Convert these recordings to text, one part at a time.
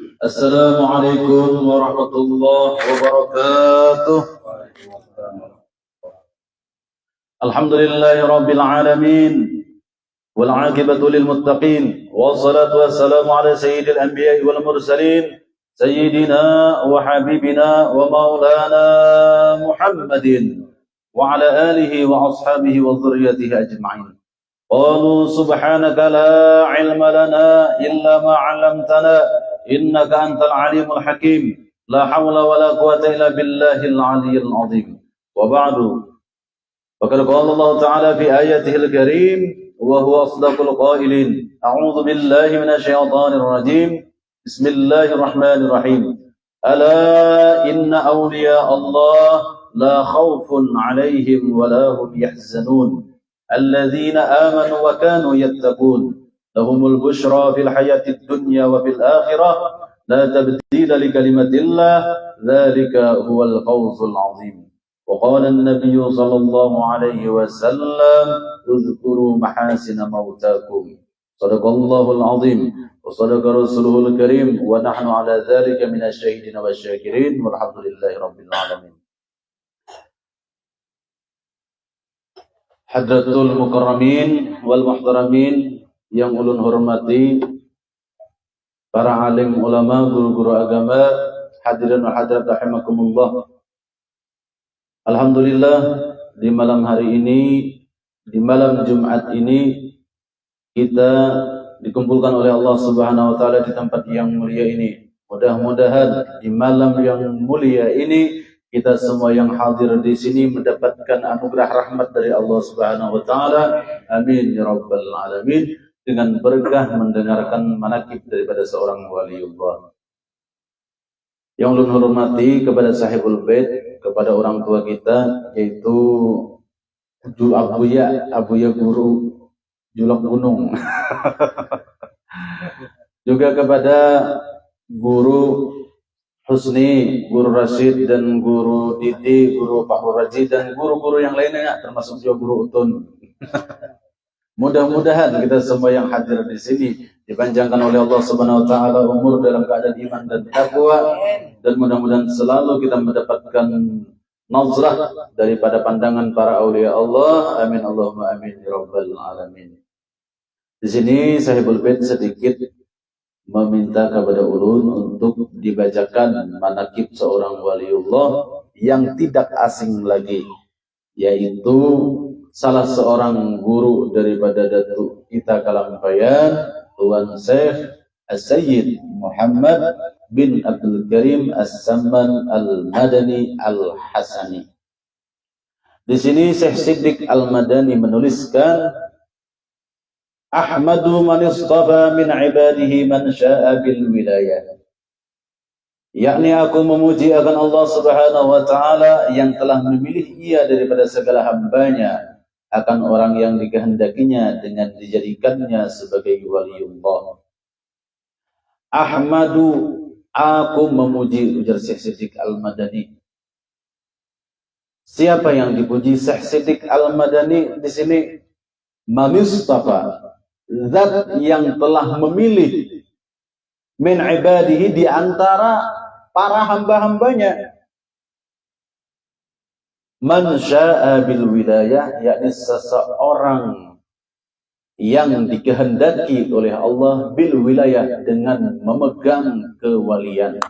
السلام عليكم ورحمة الله وبركاته. الحمد لله رب العالمين والعاقبة للمتقين والصلاة والسلام على سيد الأنبياء والمرسلين سيدنا وحبيبنا ومولانا محمد وعلى آله وأصحابه وذريته أجمعين. قالوا سبحانك لا علم لنا إلا ما علمتنا إنك أنت العليم الحكيم لا حول ولا قوة إلا بالله العلي العظيم. وبعد فقد قال الله تعالى في آياته الكريم وهو أصدق القائلين أعوذ بالله من الشيطان الرجيم بسم الله الرحمن الرحيم ألا إن أولياء الله لا خوف عليهم ولا هم يحزنون الذين آمنوا وكانوا يتقون لهم البشرى في الحياة الدنيا وفي الآخرة لا تبديل لكلمة الله ذلك هو الفوز العظيم. وقال النبي صلى الله عليه وسلم اذكروا محاسن موتاكم صدق الله العظيم وصدق رسوله الكريم ونحن على ذلك من الشاهدين والشاكرين والحمد لله رب العالمين. Hadratul Mukarramin wal Muhtaramin yang ulun hormati, para alim ulama, guru-guru agama, hadirin wa hadirat rahimakumullah. Alhamdulillah di malam hari ini, di malam Jumat ini, kita dikumpulkan oleh Allah Subhanahu wa taala di tempat yang mulia ini. Mudah-mudahan di malam yang mulia ini kita semua yang hadir di sini mendapatkan anugerah rahmat dari Allah Subhanahu wa taala. Amin ya rabbal alamin. Dengan berkah mendengarkan manaqib daripada seorang waliullah. Yang ulun hormati kepada sahibul bait, kepada orang tua kita, yaitu Abuya Guru Julok Gunung. Juga kepada Guru Husni, Guru Rashid, dan Guru Didi, Guru Fahru Raji, dan guru-guru yang lainnya, termasuk juga Guru Utun. Mudah-mudahan kita semua yang hadir di sini dipanjangkan oleh Allah Subhanahu wa taala umur dalam keadaan iman dan takwa, dan mudah-mudahan selalu kita mendapatkan nazrah daripada pandangan para aulia Allah. Amin Allahumma amin ya rabbal alamin. Di sini sahibul bait sedikit meminta kepada ulun untuk dibacakan manaqib seorang waliullah yang tidak asing lagi, yaitu salah seorang guru daripada Datuk kita Kalampayan, Tuan Syekh As-Sayyid Muhammad bin Abdul Karim As-Samman Al-Madani Al-Hasani. Di sini Syekh Siddiq Al-Madani menuliskan, Ahmadu man istafa min ibadihi man sya'a bil wilayah. Yakni aku memuji akan Allah Subhanahu wa taala yang telah memilih ia daripada segala hambanya akan orang yang dikehendakinya dengan dijadikannya sebagai waliullah. Ahmadu, aku memuji, ujar Syekh Siddiq Al-Madani. Siapa yang dipuji? Syekh Siddiq Al-Madani di sini manistafa, zat yang telah memilih min ibadihi, di antara para hamba-hambanya, man sya'a bil wilayah, yakni seseorang yang dikehendaki oleh Allah bil wilayah, dengan memegang kewalian.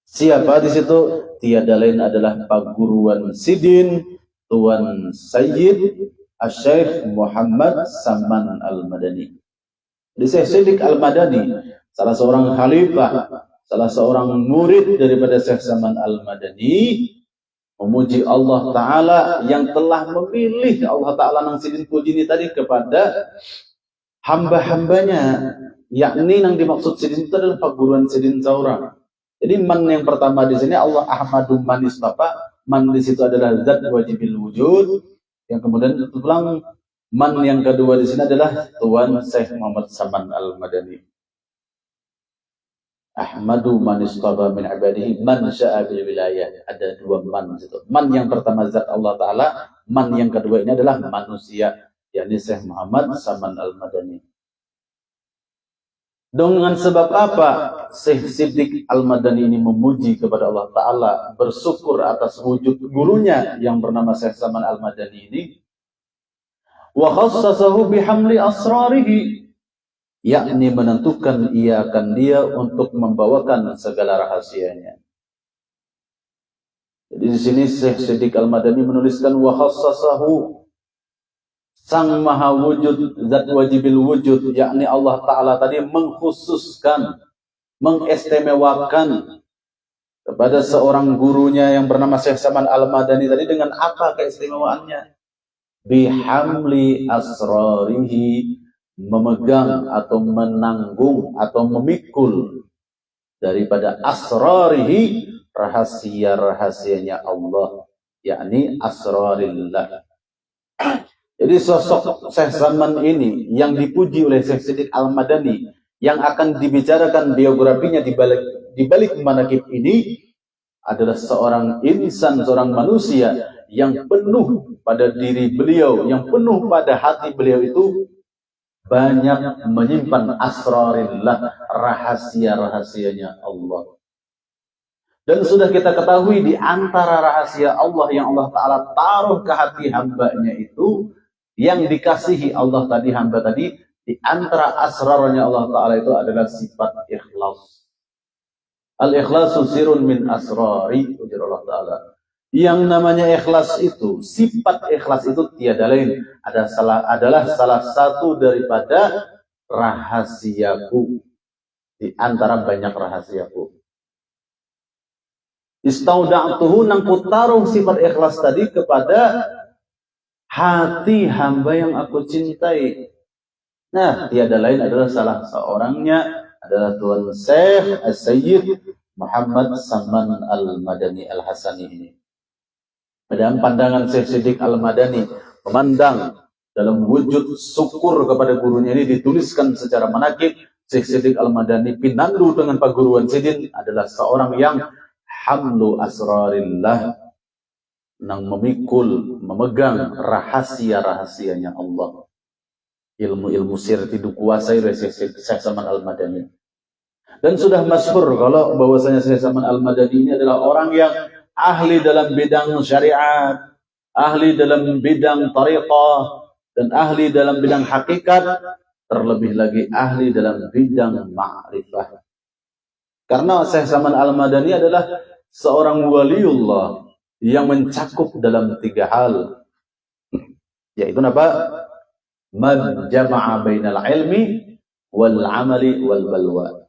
Siapa di situ? Tiada lain adalah Paguruan Sidin Tuan Sayyid Asy-Syaikh Muhammad Samman Al-Madani. Di Syekh Siddiq Al-Madani, salah seorang khalifah, salah seorang murid daripada Syekh Samman Al-Madani, memuji Allah Ta'ala yang telah memilih Allah Ta'ala nang sidin puji ini tadi kepada hamba-hambanya, yakni yang dimaksud sidin itu adalah Paguruan Sidin seorang. Jadi man yang pertama di sini Allah Ahmadu man istafa, man di situ adalah zat wajibil wujud. Yang kemudian pulang man yang kedua di sini adalah Tuan Syekh Muhammad Samman Al-Madani. Ahmadu man istaba min ibadihi man sya'a bil wilayah. Ada dua man di situ. Man yang pertama zat Allah Ta'ala, man yang kedua ini adalah manusia, yakni Syekh Muhammad Samman Al-Madani. Dengan sebab apa Syekh Siddiq Al-Madani ini memuji kepada Allah Ta'ala, bersyukur atas wujud gurunya yang bernama Syekh Saman Al-Madani ini. Wa khassasahu bihamli asrarihi, yakni menentukan ia akan dia untuk membawakan segala rahasianya. Jadi di sini Syekh Siddiq Al-Madani menuliskan wa khassasahu, Sang Maha Wujud, Zat Wajibil Wujud, yakni Allah Ta'ala tadi mengkhususkan, mengistimewakan kepada seorang gurunya yang bernama Syekh Saman Al-Madani tadi dengan apa keistimewaannya? Bihamli asrarihi, memegang atau menanggung atau memikul daripada asrarihi, rahasia-rahasianya Allah, yakni asrarillah. Jadi sosok Syekh Saman ini yang dipuji oleh Syekh Siddiq Al-Madani, yang akan dibicarakan biografinya di balik manaqib ini, adalah seorang insan, seorang manusia yang penuh pada diri beliau, yang penuh pada hati beliau itu banyak menyimpan asrarillah, rahasia-rahasianya Allah. Dan sudah kita ketahui di antara rahasia Allah yang Allah Ta'ala taruh ke hati hambanya itu, yang dikasihi Allah tadi, hamba tadi, di antara asrarnya Allah Ta'ala itu adalah sifat ikhlas. Al-ikhlasu sirun min asrari, ujar Allah Ta'ala. Yang namanya ikhlas itu, sifat ikhlas itu tiada lain, adalah salah satu daripada rahasiaku, di antara banyak rahasiaku. Istauda'tuhu, nang kutaruh sifat ikhlas tadi kepada hati hamba yang aku cintai. Nah, tiada lain adalah salah seorangnya adalah Tuan Syekh As-Sayyid Muhammad Saman Al-Madani Al-Hasani ini. Dan pandangan Syekh Siddiq Al-Madani memandang dalam wujud syukur kepada gurunya ini dituliskan secara manaqib. Syekh Siddiq Al-Madani pinandu dengan Pak Guruan Sidin adalah seorang yang hamlu asrarillah, nang memikul, memegang rahasia-rahasianya Allah. Ilmu-ilmu sir itu kuasai Syekh Saman Al-Madani. Dan sudah masyhur kalau bahwasanya Syekh Saman Al-Madani ini adalah orang yang ahli dalam bidang syariat, ahli dalam bidang tariqah, dan ahli dalam bidang hakikat, terlebih lagi ahli dalam bidang ma'rifah. Karena Syekh Saman Al-Madani adalah seorang waliullah yang mencakup dalam 3 hal, yaitu apa? Man jama'a bainal ilmi wal amali wal balwa.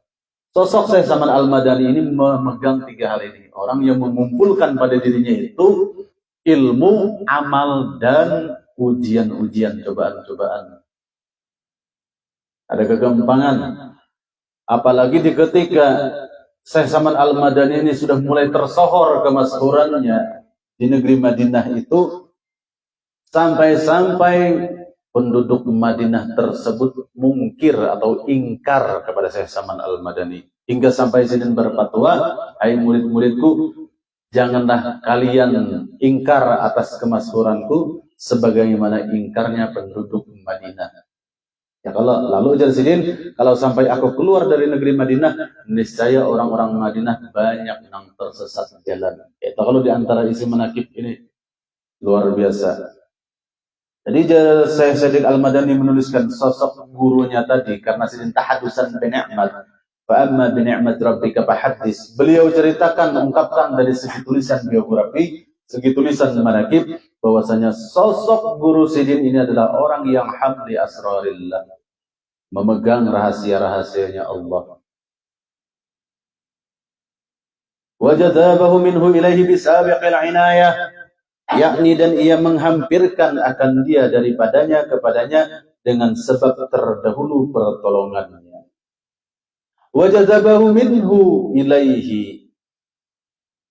Sosok Syekh Saman Al-Madani ini memegang 3 hal ini. Orang yang mengumpulkan pada dirinya itu ilmu, amal, dan ujian-ujian, cobaan-cobaan. Ada kegampangan. Apalagi di ketika Syekh Saman Al-Madani ini sudah mulai tersohor kemasyhurannya di negeri Madinah itu, sampai-sampai penduduk Madinah tersebut mungkir atau ingkar kepada Syekh Saman Al-Madani. Hingga sampai Sidin berfatwa, hai murid-muridku, janganlah kalian ingkar atas kemasyhuranku sebagaimana ingkarnya penduduk Madinah. Ya, lalu ujar Sidin, kalau sampai aku keluar dari negeri Madinah, niscaya orang-orang Madinah banyak yang tersesat jalan. Itu kalau di antara isi manaqib ini luar biasa. Jadi Syekh Siddiq Al-Madani menuliskan sosok gurunya tadi karena Sidin tahadusan bi ni'mat, fa amma bi ni'mat rabbika fahaddits. Beliau ceritakan, ungkapkan dari segi tulisan biografi, segi tulisan manaqib, bahwasanya sosok guru Sidin ini adalah orang yang hamli asrarillah, memegang rahasia-rahasianya Allah. Wajadabahu minhu ilaihi bisabiqil inayah, yakni dan ia menghampirkan akan dia daripadanya kepadanya dengan sebab terdahulu pertolongannya. Wajadabahu minhu ilaihi.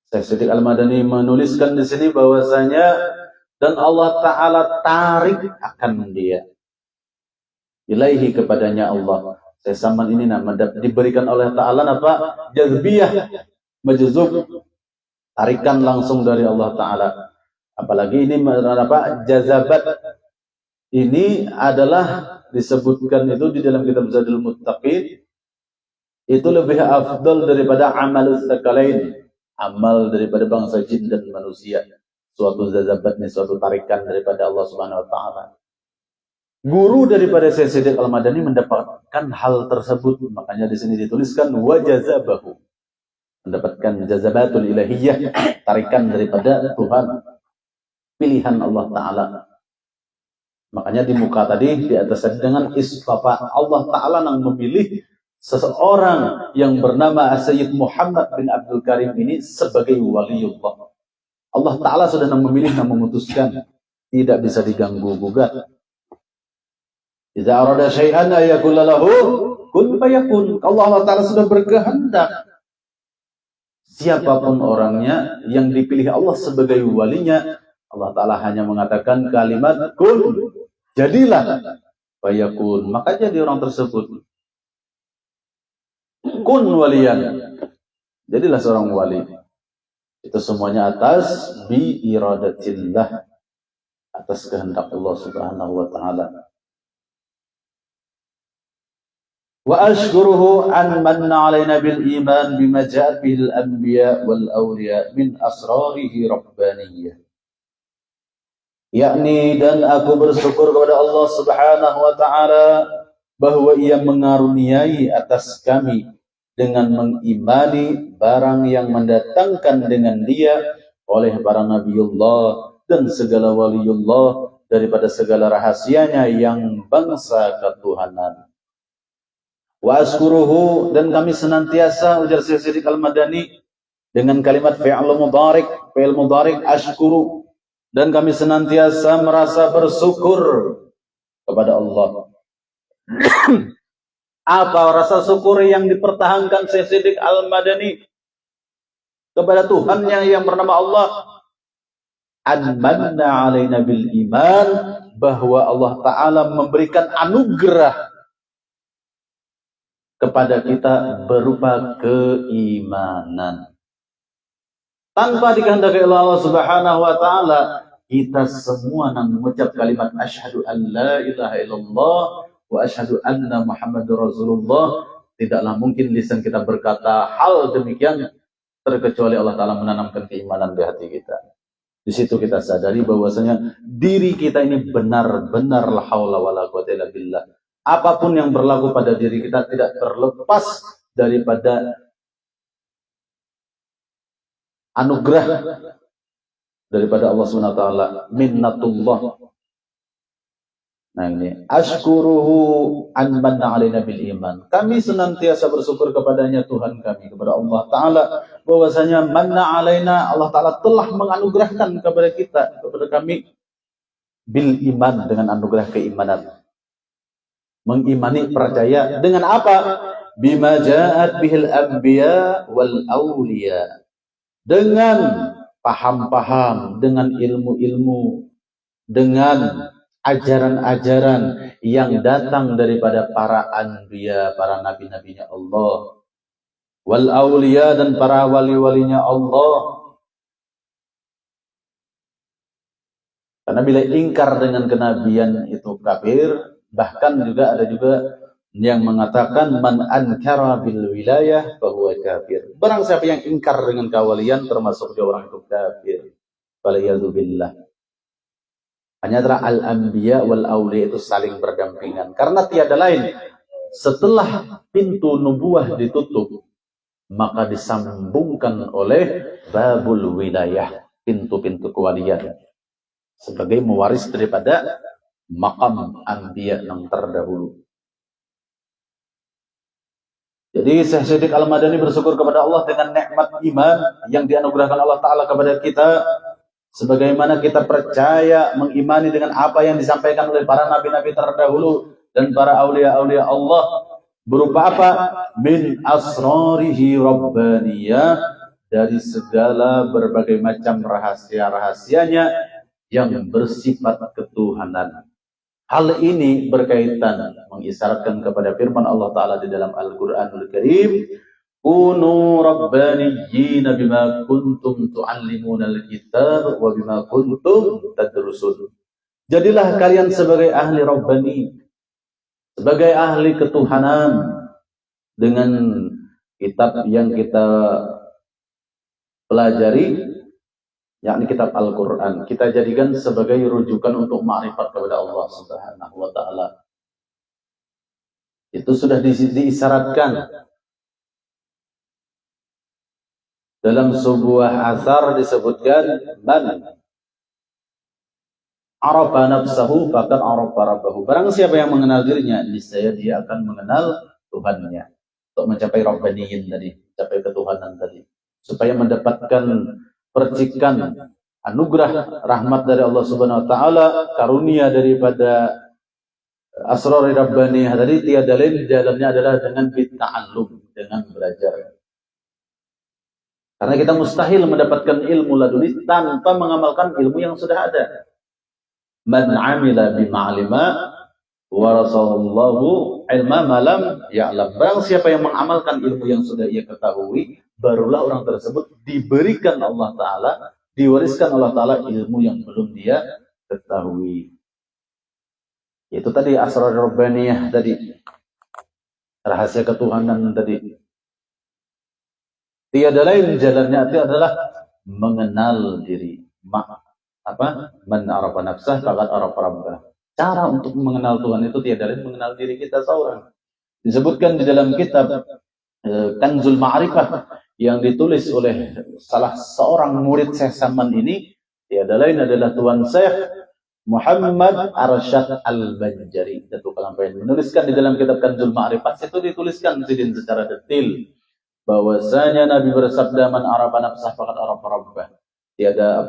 Syekh Siddiq Al-Madani menuliskan di sini bahwasanya dan Allah Ta'ala tarik akan dia ilaihi, kepadanya Allah. Syekh Saman ini diberikan oleh Ta'ala apa? Jazbiyah, majzub, tarikan langsung dari Allah Ta'ala. Apalagi ini apa? Jazabat. Ini adalah disebutkan itu di dalam kitab Zadul Muttaqin. itu lebih afdal daripada amal tsaqalain, amal daripada bangsa jin dan manusia. Suatu zazabat nih, suatu tarikan daripada Allah Subhanahu wa taala. Guru daripada Syekh Siddiq Al-Madani mendapatkan hal tersebut, makanya di sini dituliskan wajazabahu, mendapatkan jazabatul ilahiyah, tarikan daripada Tuhan, pilihan Allah taala. Makanya di muka tadi di atas tadi dengan istafa, Allah taala yang memilih seseorang yang bernama Sayyid Muhammad bin Abdul Karim ini sebagai waliullah. Allah taala sudah memilih dan memutuskan, tidak bisa diganggu gugat. Idza arada syai'an ayakul lahu kun fayakun. Allah taala sudah berkehendak, siapapun orangnya yang dipilih Allah sebagai walinya, Allah taala hanya mengatakan kalimat kun, jadilah, fayakun, maka jadi orang tersebut. Kun waliyan, jadilah seorang wali. Itu semuanya atas bi iradatillah, atas kehendak Allah Subhanahu wa taala. Wa ashkuruhu an manna alaina bil iman bima ja'at bihil anbiya wal awliya min asrarihi rabbaniyah. Yakni, dan aku bersyukur kepada Allah Subhanahu wa taala bahwa Ia mengaruniai atas kami dengan mengimani barang yang mendatangkan dengan Dia oleh para nabiullah dan segala waliullah daripada segala rahasianya yang bangsa ketuhanan. Wa askuruhu, dan kami senantiasa, ujar Syekh Siddiq Al-Madani dengan kalimat fi'il mudhari' ashkuru, dan kami senantiasa merasa bersyukur kepada Allah. Apa rasa syukur yang dipertahankan Syekh Siddiq Al-Madani kepada Tuhannya yang bernama Allah? An-manna alaina bil iman, bahwa Allah Ta'ala memberikan anugerah kepada kita berupa keimanan. Tanpa dikehendaki Allah Subhanahu wa taala, kita semua yang mengucap kalimat asyhadu an la ilaha illallah wa asyhadu anna Muhammadur Rasulullah, tidaklah mungkin lisan kita berkata hal demikian terkecuali Allah taala menanamkan keimanan di hati kita. Di situ kita sadari bahwasanya diri kita ini benar-benar la haula wala quwwata illa billah. Apapun yang berlaku pada diri kita tidak terlepas daripada anugerah daripada Allah SWT, minnatullah. Nah ini, ashkuruhu an manna alaina bil iman. Kami senantiasa bersyukur kepadanya Tuhan kami, kepada Allah Ta'ala, bahwasanya manna alaina, Allah Ta'ala telah menganugerahkan kepada kita, kepada kami, bil iman, dengan anugerah keimanan. Mengimani, percaya dengan apa? Bima ja'at bihil anbiya wal awliya, dengan paham-paham, dengan ilmu-ilmu, dengan ajaran-ajaran yang datang daripada para anbiya, para nabi-nabinya Allah, wal awliya, dan para wali-walinya Allah. Karena bila ingkar dengan kenabian itu kafir. Bahkan juga ada yang mengatakan man ankara bil wilayah fahuwa kafir. Barang siapa yang ingkar dengan kewalian termasuk dia orang itu kafir. Waliyadzubillah. Hanya antara al-anbiya wal awliya itu saling berdampingan. Karena tiada lain, setelah pintu nubuah ditutup, maka disambungkan oleh babul wilayah, pintu-pintu kewalian, sebagai mewaris daripada maqam anbiya yang terdahulu. Jadi Syekh Siddiq Al-Madani bersyukur kepada Allah dengan nikmat iman yang dianugerahkan Allah Ta'ala kepada kita, sebagaimana kita percaya mengimani dengan apa yang disampaikan oleh para nabi-nabi terdahulu dan para aulia-aulia Allah, berupa apa? Min asrarihi rabbaniyah, dari segala berbagai macam rahasia-rahasianya yang bersifat ketuhanan. Hal ini berkaitan, mengisyaratkan kepada firman Allah Ta'ala di dalam Al-Quranul Karim, kunu rabbaniyina bima kuntum tu'allimunal kitab wa bima kuntum tadrusun. Jadilah kalian sebagai ahli rabbani, sebagai ahli ketuhanan, dengan kitab yang kita pelajari, yakni kitab Al-Quran, kita jadikan sebagai rujukan untuk ma'rifat kepada Allah Subhanahu wa Ta'ala. Itu sudah diisyaratkan dalam sebuah asar, disebutkan man arafa nafsahu faqad arafa rabbahu. Barang siapa yang mengenal dirinya, niscaya dia akan mengenal Tuhannya. Untuk mencapai Rabbaniyin tadi, mencapai ketuhanan tadi, supaya mendapatkan percikan anugerah rahmat dari Allah Subhanahu wa Ta'ala, karunia daripada asrar rabbaniyah tadi, tiada lain jalannya adalah dengan bitta'allum, dengan belajar. Karena kita mustahil mendapatkan ilmu laduni tanpa mengamalkan ilmu yang sudah ada. Man 'amila bima'lima warasallahu ilma malam ya'lam. Barang siapa yang mengamalkan ilmu yang sudah ia ketahui, barulah orang tersebut diberikan Allah Ta'ala, diwariskan Allah Ta'ala ilmu yang belum dia ketahui. Itu tadi asrar rabbaniyah tadi, rahasia ketuhanan tadi. Tiada lain jalannya itu adalah mengenal diri. Man arafa nafsah faqad arafa rabbah. Cara untuk mengenal Tuhan itu tiada lain mengenal diri kita seorang. Disebutkan di dalam kitab Kanzul Ma'rifah yang ditulis oleh salah seorang murid Syekh Saman ini, tiada lain adalah Tuan Syekh Muhammad Arsyad Al-Banjari. Datuk Kalampayan menuliskan di dalam kitab Kanzul Ma'rifah, itu dituliskan secara detail bahwasanya Nabi bersabda, man arafa nafsah faqad arafa rabbah. Tiada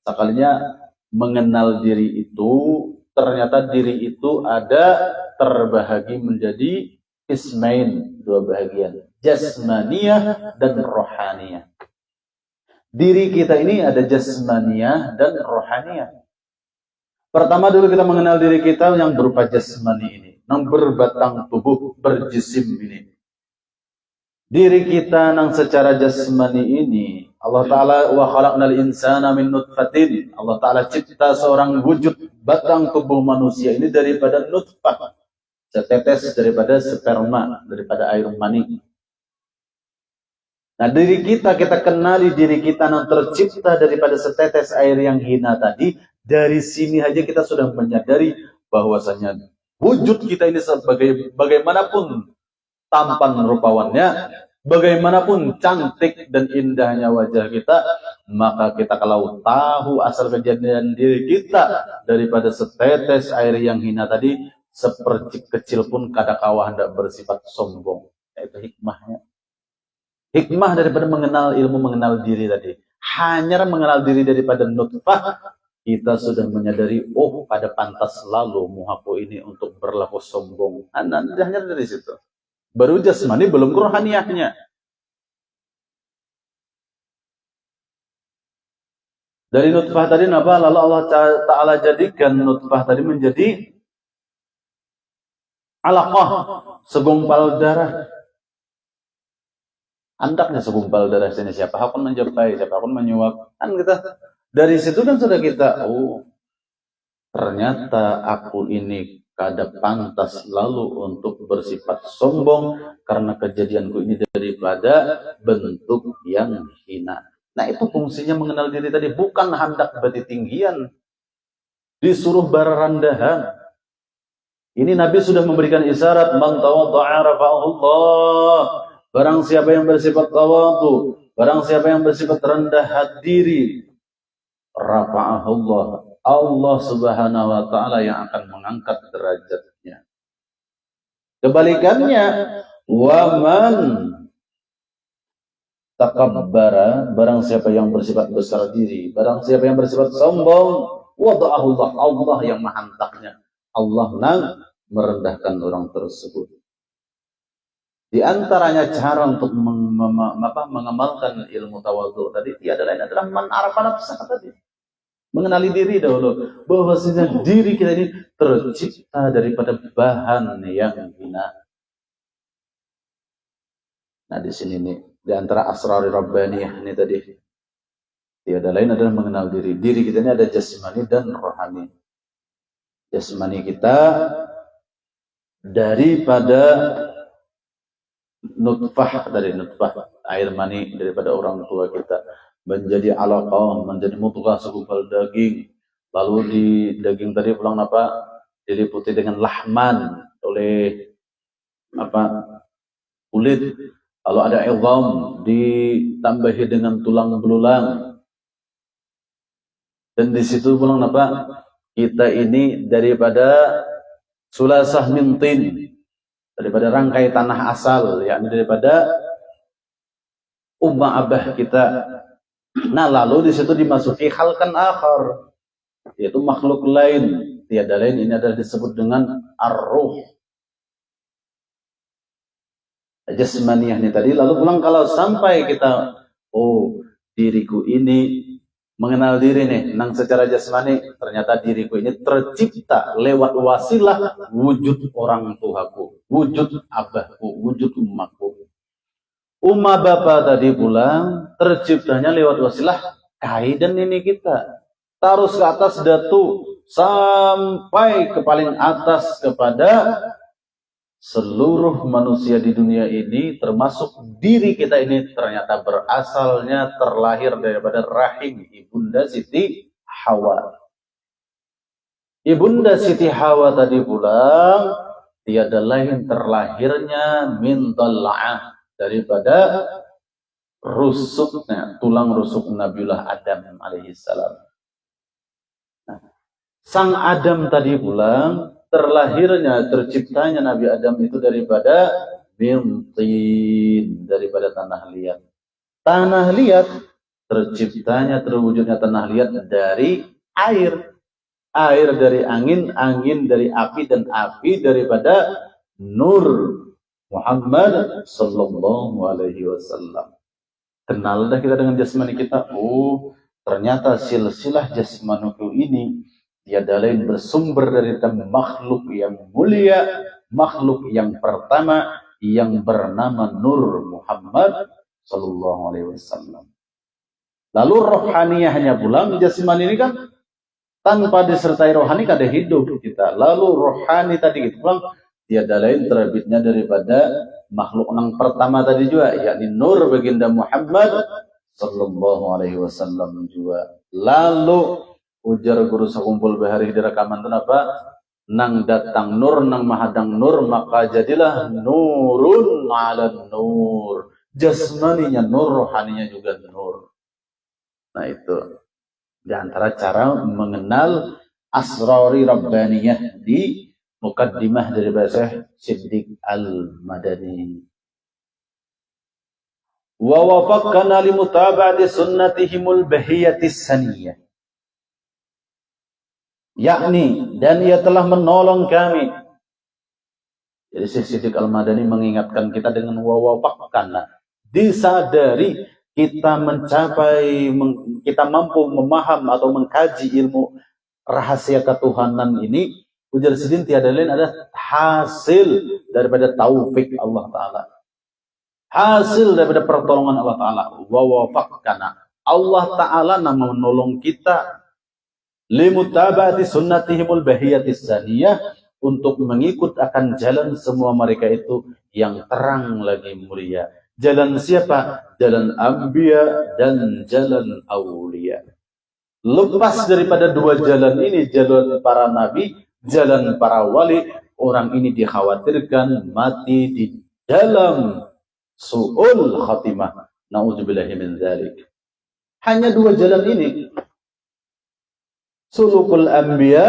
sekalinya mengenal diri itu, ternyata diri itu ada terbahagi menjadi ismain, dua bahagian, jasmaniyah dan rohaniyah. Diri kita ini ada jasmaniyah dan rohaniyah. Pertama dulu kita mengenal diri kita yang berupa jasmani ini, yang berbatang tubuh, berjisim ini. Diri kita yang secara jasmani ini, Allah Ta'ala wa khalaqnal insana min nutfatin. Allah Ta'ala cipta seorang wujud batang tubuh manusia ini daripada nutfah, setetes daripada sperma, daripada air mani. Nah, diri kita kenali diri kita yang tercipta daripada setetes air yang hina tadi. Dari sini aja kita sudah menyadari bahwasanya wujud kita ini bagaimanapun tampan rupawannya, bagaimanapun cantik dan indahnya wajah kita, maka kita kalau tahu asal kejadian diri kita daripada setetes air yang hina tadi, sepercik kecil pun kadakawah hendak bersifat sombong. Itu hikmahnya. Hikmah daripada mengenal ilmu, mengenal diri tadi. Hanya mengenal diri daripada nutfah, kita sudah menyadari, oh pada pantas lalu muhaku ini untuk berlaku sombong. Hanya dari situ. Baru jasmani, belum rohaniyahnya. Dari nutfah tadi lalu Allah Ta'ala jadikan nutfah tadi menjadi alaqah, segumpal darah. Andaknya segumpal darah sini, siapa akan menjampai, siapa akan menyuap. Kan kita dari situ kan sudah kita, oh ternyata aku ini kada pantas lalu untuk bersifat sombong karena kejadianku ini daripada bentuk yang hina. Nah, itu fungsinya mengenal diri tadi, bukan hendak bati tinggian, disuruh bararandahan. Ini Nabi sudah memberikan isyarat, man tawadda'a rafa'ahu Allah. Barang siapa yang bersifat tawadhu, barang siapa yang bersifat rendah diri, rafa'ahu Allah. Allah Subhanahu wa Ta'ala yang akan mengangkat derajatnya. Kebalikannya, waman takabbara, barang siapa yang bersifat besar diri, barang siapa yang bersifat sombong, wada'ahu Allah, Allah yang mengangkatnya. Allah yang merendahkan orang tersebut. Di antaranya cara untuk mengamalkan ilmu tawadhu tadi tiada lain adalah man arafa nafsah tadi. Mengenali diri dahulu, bahwasanya diri kita ini tercipta daripada bahan yang hina. Nah, di sini nih, di antara asrar rabbaniyah ini tadi, tiada lain adalah mengenal diri. Diri kita ini ada jasmani dan rohani. Jasmani kita daripada nutfah, dari nutfah air mani daripada orang tua kita, menjadi alaqah, menjadi mudghah segumpal daging, lalu di daging tadi pulang apa diliputi dengan lahman oleh apa kulit, lalu ada idham ditambahi dengan tulang belulang, dan di situ pulang apa kita ini daripada sulasah mintin, daripada rangkai tanah asal, yakni daripada ummah abah kita. Nah, lalu di situ dimasuki khalqan akhar, yaitu makhluk lain, tiada lain, ini adalah disebut dengan ar-ruh, jasmaniyah ini tadi. Lalu pulang kalau sampai kita, oh diriku ini mengenal diri nih, nang secara jasmani, ternyata diriku ini tercipta lewat wasilah wujud orang tuaku, wujud abahku, wujud ummahku. Ummah bapak tadi pulang terciptanya lewat wasilah kaidan ini kita. Terus ke atas datu sampai ke paling atas kepada seluruh manusia di dunia ini, termasuk diri kita ini, ternyata berasalnya terlahir daripada rahim Ibunda Siti Hawa. Ibunda Siti Hawa tadi pulang tiada lain terlahirnya min dhal'ah, daripada rusuknya, tulang rusuk Nabiullah Adam alaihissalam. Sang Adam tadi pulang terlahirnya, terciptanya Nabi Adam itu daripada bintin, daripada tanah liat. Tanah liat terciptanya, terwujudnya tanah liat dari air. Air dari angin, angin dari api, dan api daripada nur Muhammad sallallahu alaihi wasallam. Kenal dah kita dengan jasmani kita. Oh, ternyata silsilah jasmanuku ini tiada lain bersumber dari makhluk yang mulia, makhluk yang pertama yang bernama Nur Muhammad sallallahu alaihi wasallam. Lalu rohaniyahnya pulang, jasmani ini kan tanpa disertai rohani kada hidup kita. Lalu rohani tadi itu pulang tiada lain terbitnya daripada makhluk yang pertama tadi juga, yakni Nur baginda Muhammad sallallahu alaihi wasallam juga. Lalu ujar guru sakumpul bahari di rekaman itu apa? Nang datang nur, nang mahadang nur, maka jadilah nurun ala nur. Jasmaninya nur, rohaninya juga nur. Nah itu di antara cara mengenal asrari rabbaniyah di mukaddimah dari bahasa Siddiq al-Madani. Wa wafaqqana li mutaba'ati sunnatihimul bahiyatis saniyah, yakni dan ia telah menolong kami. Jadi Siddiq al-Madani mengingatkan kita dengan wa wafaqqana, disadari kita mencapai, kita mampu memaham atau mengkaji ilmu rahasia ketuhanan ini. Ujar Sidin tiada lain adalah hasil daripada taufik Allah Ta'ala, hasil daripada pertolongan Allah Ta'ala. Wa wafaqqana, Allah Ta'ala nama menolong kita limutabati sunnatihimul bahiyatis saniyah, untuk mengikut akan jalan semua mereka itu yang terang lagi mulia. Jalan siapa? Jalan Anbiya dan jalan Aulia. Lepas daripada dua jalan ini, jalan para nabi, jalan para wali, orang ini dikhawatirkan mati di dalam su'ul khatimah. Na'udzubillahi min dzalik. Hanya dua jalan ini, sulukul anbiya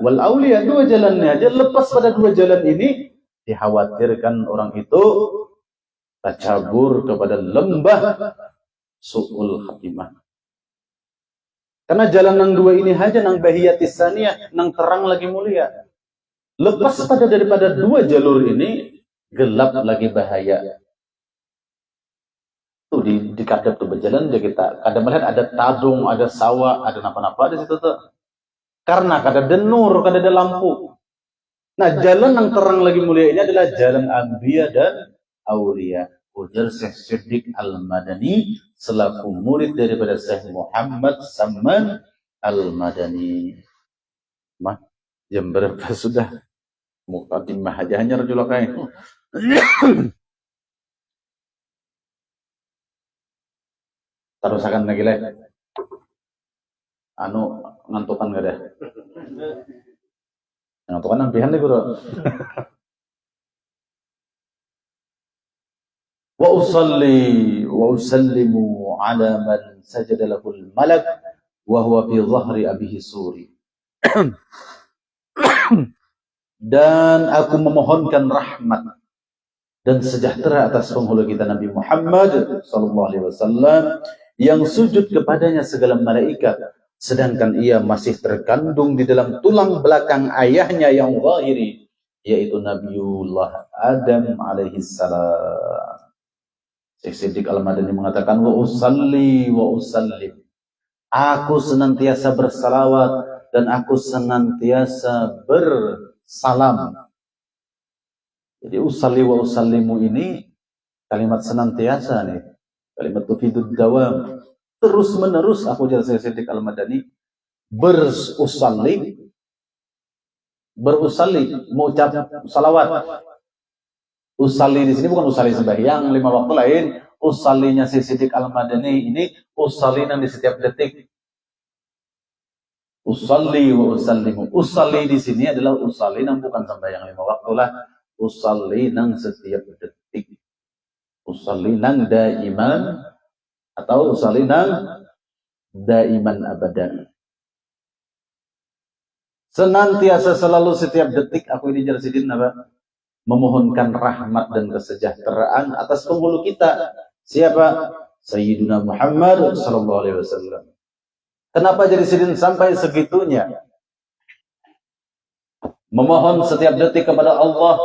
wal aulia, dua jalannya aja. Lepas pada dua jalan ini, dikhawatirkan orang itu tercabur kepada lembah su'ul khatimah. Karena jalan yang dua ini aja, nang bahiyatis saniyah, nang terang lagi mulia. Lepas pada daripada dua jalur ini, gelap lagi bahaya. Tuh di kadap tuh berjalan aja kita. Kadang melihat ada tadung, ada sawah, ada napa-napa di situ tuh. Karena kada ada nur, kada ada lampu. Nah, jalan yang terang lagi mulia ini adalah jalan Anbiya dan Aulia. Ujar Syekh Siddiq al-Madani selaku murid daripada Syekh Muhammad Saman al-Madani. Mah, jam berapa sudah? Mukaddimah aja hanya rajulakain. Terusakan lagi leh. Anu ngantukan gak deh? Ngantukan nampihan deh guru. Wa usalli wa usallimu ala man sajada lahul malak wa huwa fi dhahri abihi suri. Dan aku memohonkan rahmat dan sejahtera atas penghulu kita Nabi Muhammad sallallahu alaihi wasallam yang sujud kepadanya segala malaikat sedangkan ia masih terkandung di dalam tulang belakang ayahnya yang zahiri yaitu Nabiullah Adam alaihi salam. Syekh Siddiq Al-Madani mengatakan wa usalli wa usallim. Aku senantiasa bersalawat dan aku senantiasa bersalam. Jadi usalli wa usallimu ini kalimat senantiasa nih. Kalimat tufidud dawam. Terus menerus aku jadi Syekh Siddiq Al-Madani berusalli mengucap salawat. Usalli di sini bukan usalli sembahyang 5 waktu lain. Usallinya Syekh Siddiq Al-Madani ini usallinan di setiap detik. Usalli wa usallimu. Usalli di sini adalah usallinan bukan sembahyang 5 waktu lah. Usallinan setiap detik. Usallinan daiman atau usallinan daiman abadan. Senantiasa selalu setiap detik aku ini Jarsidin apa? Memohonkan rahmat dan kesejahteraan atas penghulu kita. Siapa? Sayyiduna Muhammad sallallahu alaihi wasallam. Kenapa Jarsidin sampai segitunya? Memohon setiap detik kepada Allah,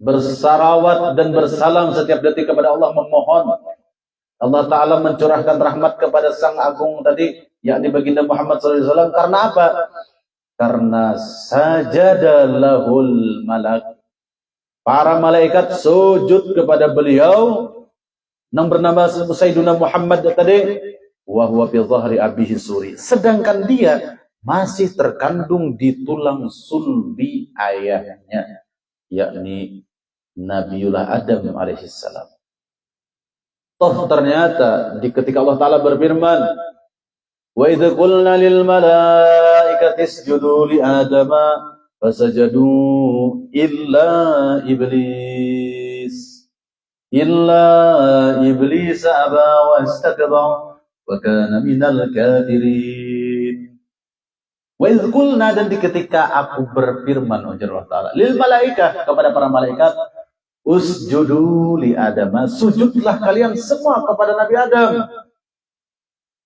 bersalawat dan bersalam setiap detik kepada Allah, memohon Allah Ta'ala mencurahkan rahmat kepada Sang Agung tadi, yakni baginda Muhammad SAW. Karena apa? Karena sajada lahul malak. Para malaikat sujud kepada beliau yang bernama Sayyiduna Muhammad tadi. Wa huwa fi dhahri abihi suri. Sedangkan dia masih terkandung di tulang sulbi ayahnya, yakni Nabiullah Adam alaihissalam. Toh ternyata ketika Allah Ta'ala berfirman, wa idh qulna lil malaikati isjudu li adama fasajadu illa iblis aba wa istakbara wa kana minal kafirin. Wa idh qulna, dan ketika aku berfirman ujar Allah Ta'ala lil malaikah, kepada para malaikat, usjudu li Adam, sujudlah kalian semua kepada Nabi Adam.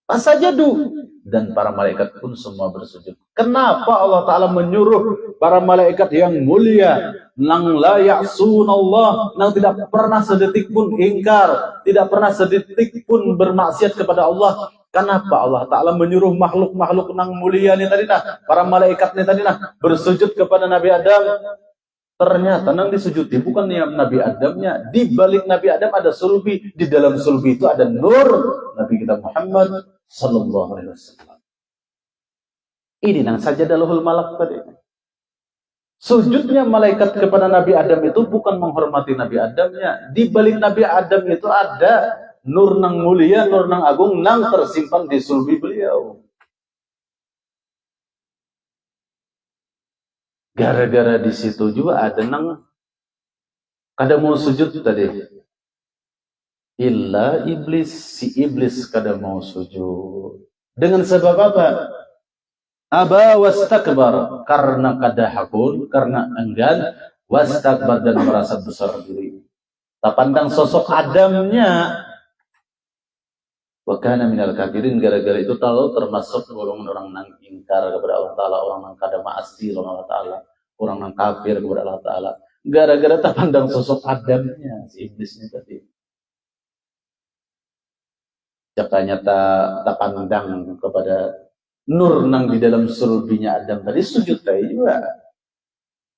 Fasajadu, dan para malaikat pun semua bersujud. Kenapa Allah Ta'ala menyuruh para malaikat yang mulia, nang la ya'sunallah, nang tidak pernah sedetik pun ingkar, tidak pernah sedetik pun bermaksiat kepada Allah? Kenapa Allah Ta'ala menyuruh makhluk-makhluk nang mulia nih tadi nah, para malaikat nih tadi nah, bersujud kepada Nabi Adam? Ternyata nang disujudi bukan Nabi Adamnya. Di balik Nabi Adam ada sulbi. Di dalam sulbi itu ada nur Nabi kita Muhammad sallallahu alaihi wasallam. Ini nang sajadalahul malak tadi. Sujudnya malaikat kepada Nabi Adam itu bukan menghormati Nabi Adamnya. Di balik Nabi Adam itu ada nur nang mulia, nur nang agung nang tersimpan di sulbi beliau. Gara-gara di situ juga ada nang kada mau sujud tadi. Illa iblis, si iblis kada mau sujud. Dengan sebab apa? Aba wastakbar, karena kada hakun, karena enggan, wastakbar dan merasa besar diri. Tak pandang sosok Adamnya. Wa kana minal kafirin, gara-gara itu tahu termasuk golongan orang nang ingkar kepada Allah Ta'ala, orang nang kada ma'asi Allah Ta'ala, orang nang kafir kepada Allah Ta'ala, gara-gara tak pandang sosok Adamnya, si iblisnya tadi. Jakanya tak pandang kepada nur nang di dalam sulbinya Adam tadi, sujud tadi juga.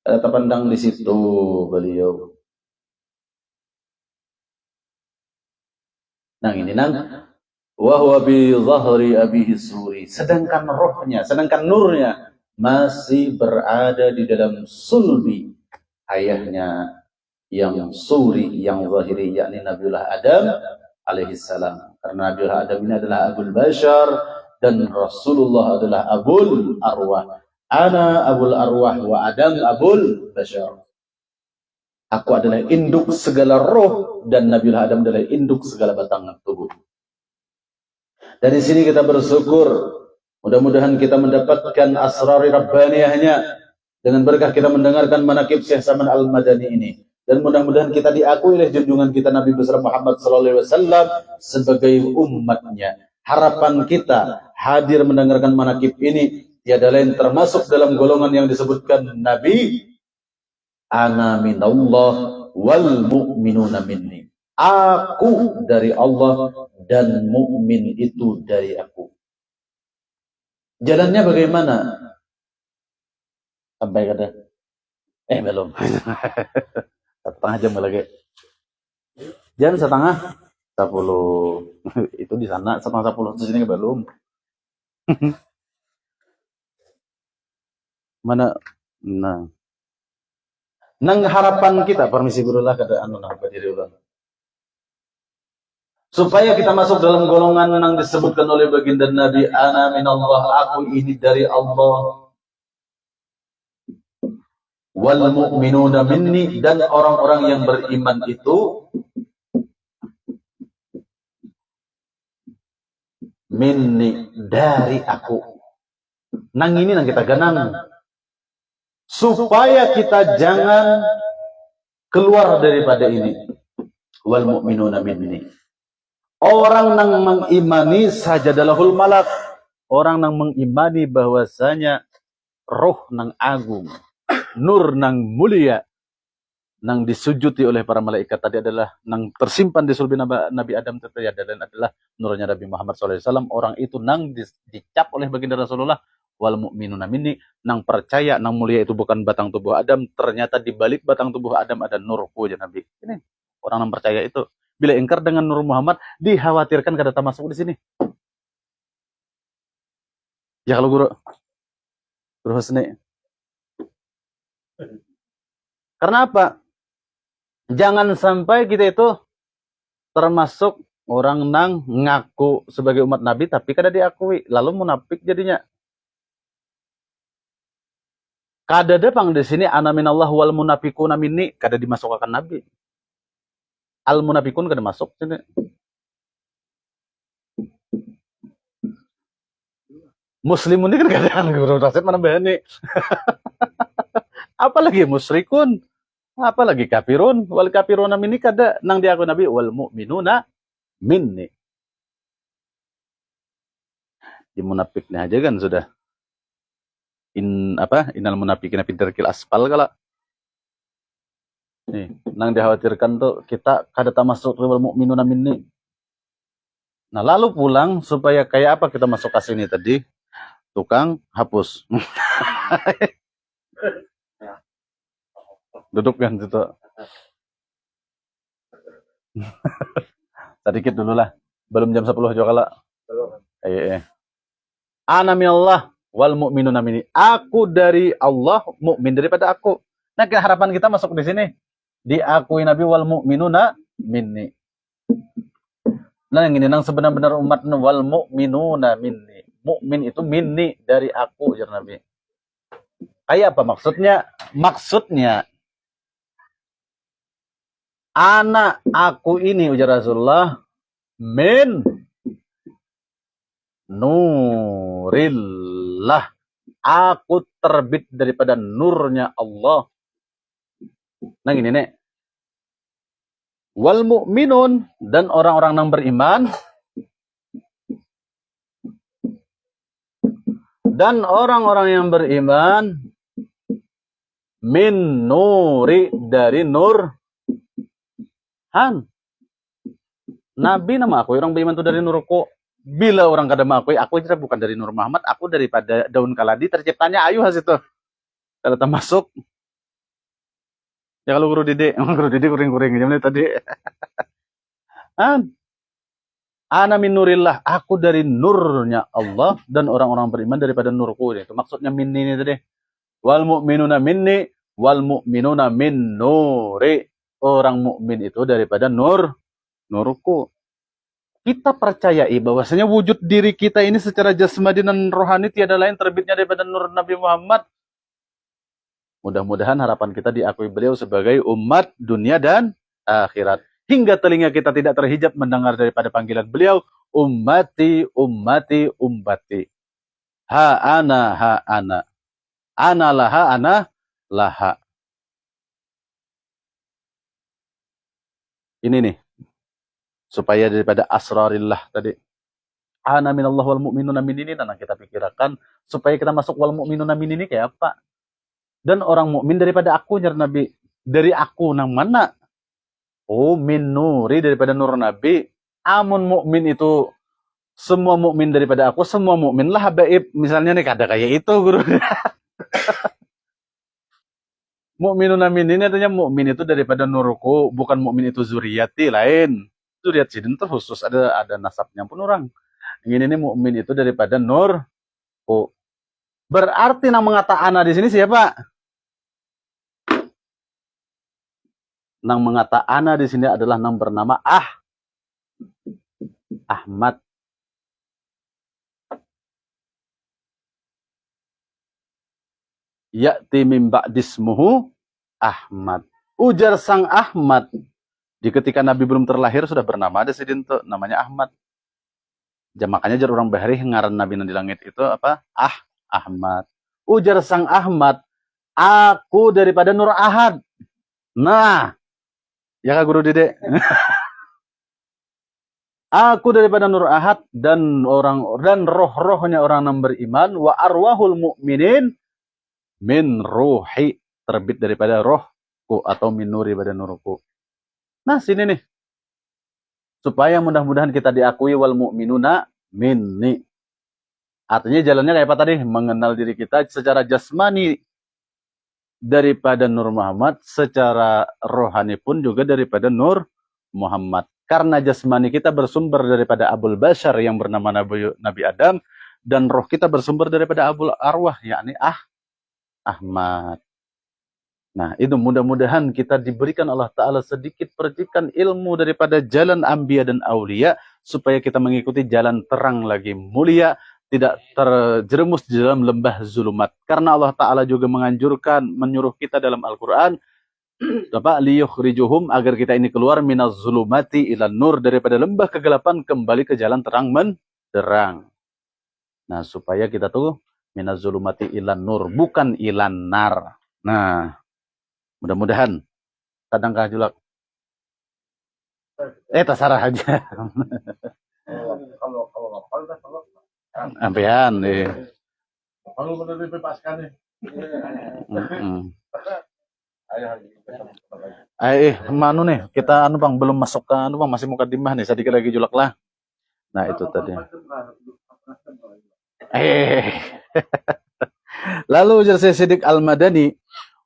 Tak pandang di situ beliau. Nang ini nang wa huwa bi dhahri abihi suri, sedangkan rohnya, sedangkan nurnya masih berada di dalam sulbi ayahnya yang suri, yang zahiri, yakni Nabiullah Adam alaihissalam. Karena Nabi Adam ini adalah Abul Bashar dan Rasulullah adalah Abul Arwah. Ana Abul Arwah wa Adam Abul Bashar. Aku adalah induk segala roh dan Nabi Adam adalah induk segala batang tubuh. Dari sini kita bersyukur. Mudah-mudahan kita mendapatkan asrari rabbaniyahnya dengan berkah kita mendengarkan manaqib Syekh Saman Al-Madani ini. Dan mudah-mudahan kita diakui oleh junjungan kita Nabi besar Muhammad SAW sebagai umatnya. Harapan kita hadir mendengarkan manaqib ini tiada lain termasuk dalam golongan yang disebutkan Nabi, ana minallah wal mu'minuna minni. Aku dari Allah dan mukmin itu dari aku. Jalannya bagaimana? Sampai kada? Belum. Setengah jam lagi. Jam setengah 10. Itu di sana setengah 10. Di sini belum. Mana? Nah. Nang harapan kita, permisi guru lah kada anu nang berdiri ulang. Supaya kita masuk dalam golongan yang disebutkan oleh baginda Nabi, ana minallah, aku ini dari Allah. Wal mu'minuna minni, dan orang-orang yang beriman itu minni, dari aku. Nang ini nang kita ganang. Supaya kita jangan keluar daripada ini. Wal mu'minuna minni. Orang yang mengimani sajadalahul malak. Orang yang mengimani bahwasanya roh nang agung, nur nang mulia, nang disujuti oleh para malaikat tadi adalah nang tersimpan di sulbi Nabi Adam tadi adalah nurnya Nabi Muhammad SAW. Orang itu nang dicap oleh baginda Rasulullah, wal mu'minuna minni, nang percaya nang mulia itu bukan batang tubuh Adam, ternyata di balik batang tubuh Adam ada nurku ya Nabi. Ini orang yang percaya itu. Bila ingkar dengan Nur Muhammad, dikhawatirkan kada masuk di sini. Ya kalau Guru Husni. Karena apa? Jangan sampai kita itu termasuk orang nang ngaku sebagai umat Nabi tapi kada diakui, lalu munafik jadinya. Kada depang di sini ana minallah wal munafiquna minni, kada dimasukkan Nabi. Al munafikun kada masuk sini. Muslimun ini kan kadang Guru Rasid mana bahani. Apalagi musyrikun, apalagi kafirun, wal kafiruna minni kada nang diaku Nabi wal mu'minuna minni. Di munafiknya aja kan sudah. Innal munafiqina fi darkil asfal kala. Nih, nang dikhawatirkan tuh kita kada masuk wal mu'minuna minni. Nah, lalu pulang supaya kayak apa kita masuk ke sini tadi? Tukang hapus. Duduk kan situ. Sedikit dulu lah. Belum jam 10 juga kala. Ana minallah wal mu'minuna minni. Aku dari Allah, mukmin daripada aku. Nah, harapan kita masuk di sini. Diakui Nabi wal mu'minuna minni. Nah, yang ini nang sebenar-benar umat wal mu'minuna minni. Mukmin itu minni, dari aku, ujar Nabi. Kayak apa maksudnya? Maksudnya aku ini, ujar Rasulullah, min nurillah. Aku terbit daripada nurnya Allah. Nah ini nih. Wal mu'minun, dan orang-orang yang beriman, dan orang-orang yang beriman min nuri, dari nur han. Nabi nama aku, orang beriman itu dari nurku. Bila orang kada mengakui, aku itu bukan dari Nur Muhammad, aku daripada daun kaladi terciptanya ayu has itu. Kalau termasuk ya kalau Guru Dede kuring-kuring jam tadi. Ana min nurillah, aku dari nurnya Allah, dan orang-orang beriman daripada nurku. Itu maksudnya min ini tadi. Wal mu'minuna minni wal mu'minuna min nuri. Orang mukmin itu daripada nurku. kita percayai bahwasanya wujud diri kita ini secara jasmani dan rohani tiada lain terbitnya daripada nur Nabi Muhammad. Mudah-mudahan harapan kita diakui beliau sebagai umat dunia dan akhirat. Hingga telinga kita tidak terhijab mendengar daripada panggilan beliau, ummati, ummati, ummati. Ha ana. Ana laha, ana laha. Ini nih, supaya daripada asrarillah tadi. Ana minallah wal mu'minuna min ini, dan kita pikirkan supaya kita masuk wal mu'minuna min ini kayak apa? Dan orang mukmin daripada aku, nyar Nabi. Dari aku nang mana? Oh, min nuri, daripada nur Nabi. Amun mukmin itu semua mukmin daripada aku, semua mukmin lah habaib. Misalnya nih kada kayak itu, guru. Mukminun min ini artinya mukmin itu daripada nurku, bukan mukmin itu zuriati lain. Zuriat sidin khusus ada nasabnya pun orang. Ini nih mukmin itu daripada nurku. Berarti nang mengata ana di sini siapa? Nang mengata ana di sini adalah nang bernama Ahmad. Ya'ti min ba'dismuhu Ahmad. Ujar sang Ahmad. Di ketika Nabi belum terlahir sudah bernama ada sidin tuh, namanya Ahmad. Makanya jar orang Bahari ngaran Nabi di langit itu apa? Ahmad. Ujar sang Ahmad, aku daripada Nur Ahad. Nah, ya kak guru Dede. Aku daripada Nur Ahad dan roh-rohnya orang yang beriman, wa arwahul mu'minin min ruhi, terbit daripada rohku atau min nuri pada nurku. Nah, sini nih. Supaya mudah-mudahan kita diakui wal mu'minuna minni. Artinya jalannya kayak apa tadi? Mengenal diri kita secara jasmani daripada Nur Muhammad, secara rohani pun juga daripada Nur Muhammad. Karena jasmani kita bersumber daripada Abul Bashar yang bernama Nabi Adam, dan roh kita bersumber daripada Abul Arwah, yakni Ahmad. Nah, itu mudah-mudahan kita diberikan Allah Ta'ala sedikit percikan ilmu daripada jalan Anbiya dan Aulia, supaya kita mengikuti jalan terang lagi mulia, tidak terjerumus di dalam lembah zulumat. Karena Allah Ta'ala juga menyuruh kita dalam Al-Quran, liyukhrijuhum, agar kita ini keluar minaz zulumati ilan nur, daripada lembah kegelapan kembali ke jalan terang menderang. Nah, supaya kita tuh minaz zulumati ilan nur, bukan ilan nar. Nah, mudah-mudahan kadang julak. Terserah aja. Kalau ampean kalau benar dibebaskan nih. Manu nih, kita Bang belum masuk ke Bang, masih mukadimah nih, sedikit lagi julak lah. Nah, itu tadi. Lalu ujar Siddiq Al-Madani,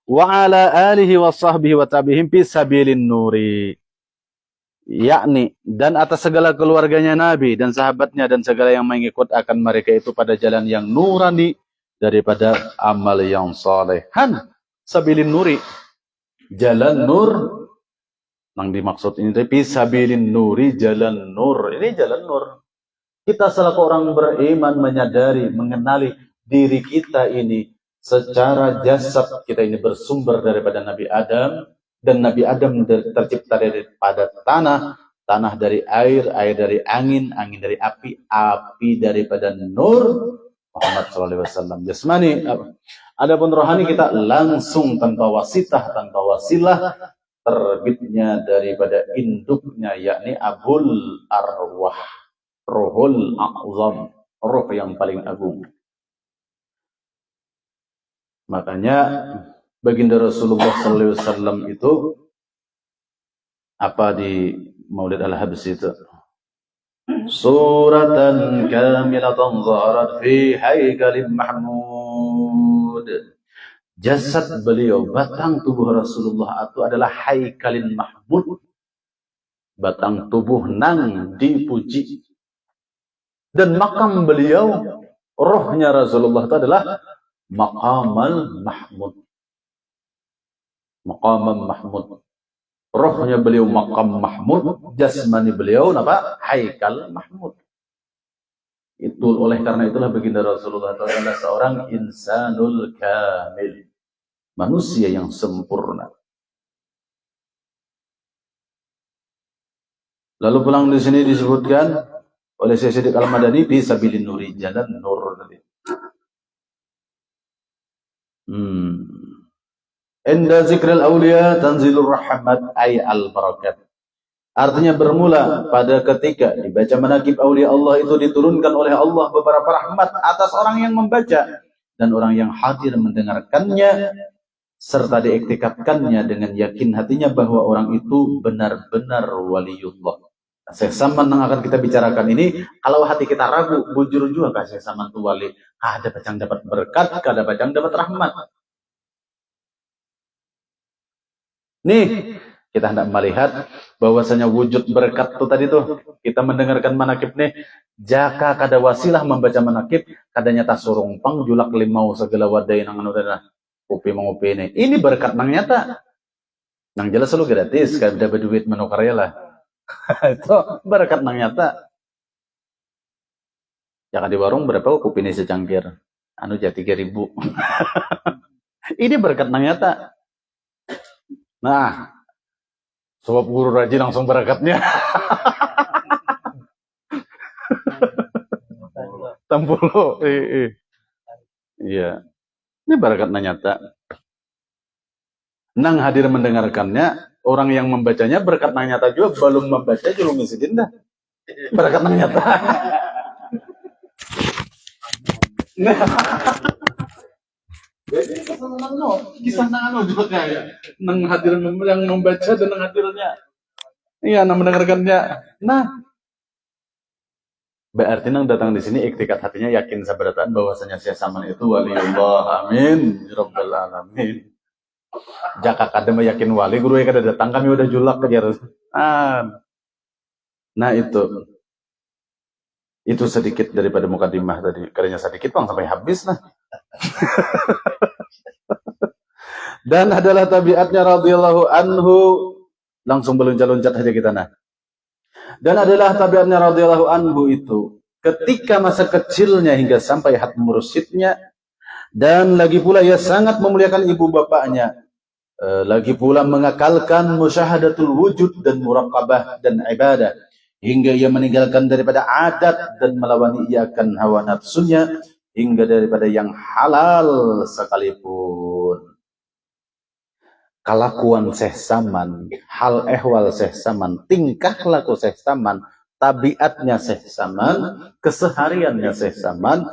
wa ala alihi wa sahbihi wa tabi'ihim fi sabilin nuri. Yakni, dan atas segala keluarganya Nabi dan sahabatnya dan segala yang mengikut akan mereka itu pada jalan yang nurani, daripada amal yang solehan. Sabilin nuri, jalan nur. Yang dimaksud ini tapi sabilin nuri, jalan nur. Ini jalan nur. Kita selaku orang beriman menyadari, mengenali diri kita ini secara jasad kita ini bersumber daripada Nabi Adam, dan Nabi Adam tercipta daripada tanah dari air, air dari angin, angin dari api, api daripada nur Muhammad SAW. Jasmani. Adapun rohani kita langsung tanpa wasitah, tanpa wasilah, terbitnya daripada induknya, yakni Abul Arwah, Rohul A'zam, roh yang paling agung. Makanya baginda Rasulullah SAW itu apa di Maulid Al-Habsi itu? Suratan kamilatan zaharat fi haikalim mahmud. Jasad beliau, batang tubuh Rasulullah itu adalah haikalin mahmud, batang tubuh nang dipuji. Dan makam beliau, rohnya Rasulullah itu adalah maqamal mahmud. Maqamal mahmud. Rohnya beliau maqam mahmud, jasmani beliau apa? Haikal mahmud. Itu oleh karena itulah baginda Rasulullah SAW adalah seorang insanul kamil, manusia yang sempurna. Lalu pulang di sini disebutkan oleh Syekh Siddiq Al-Madani fi sabilin nuri, jalan nur tadi. Inda zikril awliya tanzilur rahmat ay al-barakat. Artinya bermula pada ketika dibaca manaqib aulia Allah itu diturunkan oleh Allah beberapa rahmat atas orang yang membaca dan orang yang hadir mendengarkannya serta diiktikadkannya dengan yakin hatinya bahwa orang itu benar-benar waliullah. Syekh Saman yang akan kita bicarakan ini, kalau hati kita ragu, bujur juga Syekh Saman itu wali. Ada bacang dapat berkat, ada bacang dapat rahmat. Nih, kita hendak melihat bahwasanya wujud berkat itu tadi tuh, kita mendengarkan manakib nih, jaka kada wasilah membaca manakib, kadanya tak surung pang julak limau segala wadai nang anu upi mengupi ini. Ini berkat nang nyata. Nang jelas lu gratis, kada dapat duit menukar lah. Itu berkat nang nyata. Jaka di warung berapa kopi ini secangkir? Anu jadi 3.000. Ini berkat nang nyata. Nah, sobat guru rajin langsung berakatnya. Tampulu. Iya. Ini barakat nyata. Nang hadir mendengarkannya, orang yang membacanya berkat nang nyata juga, belum membaca juga ngisidin dah. Barakat nang nyata. Jadi kisah nang juga kayak nang hadir yang membaca dan nang hadirnya, iya nang mendengarkannya. Nah, berarti nang datang di sini iktikat hatinya yakin sabarataan bahwasanya Syekh Saman itu waliullah. Amin, ya rabbal alamin. Jaka kadang yakin wali guru yang kada datang kami udah julak kejar. Nah itu sedikit daripada mukadimah tadi. Karena sedikit bang sampai habis lah. Dan adalah tabiatnya radhiyallahu anhu, langsung meloncat-loncat aja kita nah. Dan adalah tabiatnya radhiyallahu anhu itu ketika masa kecilnya hingga sampai had mursyidnya, dan lagi pula ia sangat memuliakan ibu bapaknya, lagi pula mengakalkan musyahadatul wujud dan muraqabah dan ibadah hingga ia meninggalkan daripada adat dan melawan ia akan hawa nafsunya hingga daripada yang halal sekalipun. Kelakuan Syekh Saman, hal ehwal Syekh Saman, tingkah laku Syekh Saman, tabiatnya Syekh Saman, kesehariannya Syekh Saman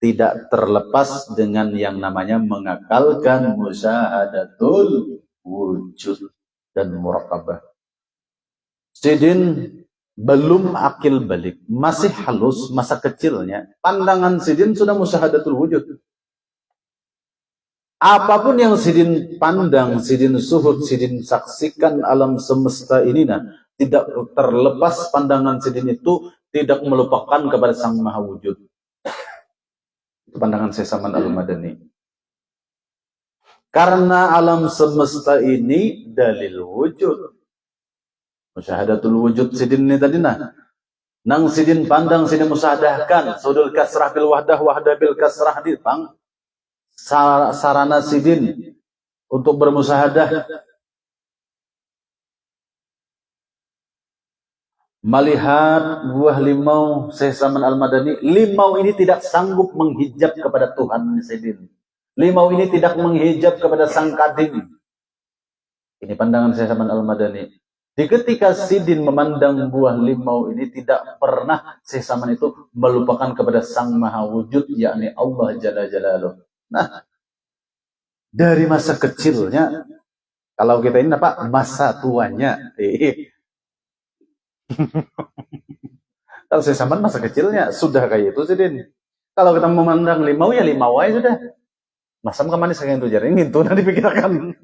tidak terlepas dengan yang namanya mengakalkan musyahadatul wujud dan muraqabah. Sidin belum akil balik, masih halus masa kecilnya, pandangan Sidin sudah musyahadatul wujud. Apapun yang Sidin pandang, Sidin suhud, Sidin saksikan alam semesta ini, nah, tidak terlepas pandangan Sidin itu tidak melupakan kepada Sang Maha Wujud. Itu pandangan Syekh Saman Al-Madani. Karena alam semesta ini dalil wujud. Musyahadatul wujud Sidin ini tadi nah. Nang Sidin pandang, Sidin musyahadahkan. Sudul kasrah bil wahdah, wahdah bil kasrah di pang. Sarana Sidin untuk bermusyahadah, melihat buah limau Syekh Saman Al-Madani. Limau ini tidak sanggup menghijab kepada Tuhan Sidin. Limau ini tidak menghijab kepada sang kading. Ini pandangan Syekh Saman Al-Madani. Di ketika Sidin memandang buah limau ini, tidak pernah Syekh Saman itu melupakan kepada Sang Maha Wujud, yakni Allah Jalla Jalaluh. Nah, dari masa kecilnya, kalau kita ini apa? Masa tuanya. Kalau Syekh Saman masa kecilnya sudah kayak itu Sidin. Kalau kita memandang limau ya limau aja sudah. Masam kemana saya itu jari ini tuh nanti dipikirkan.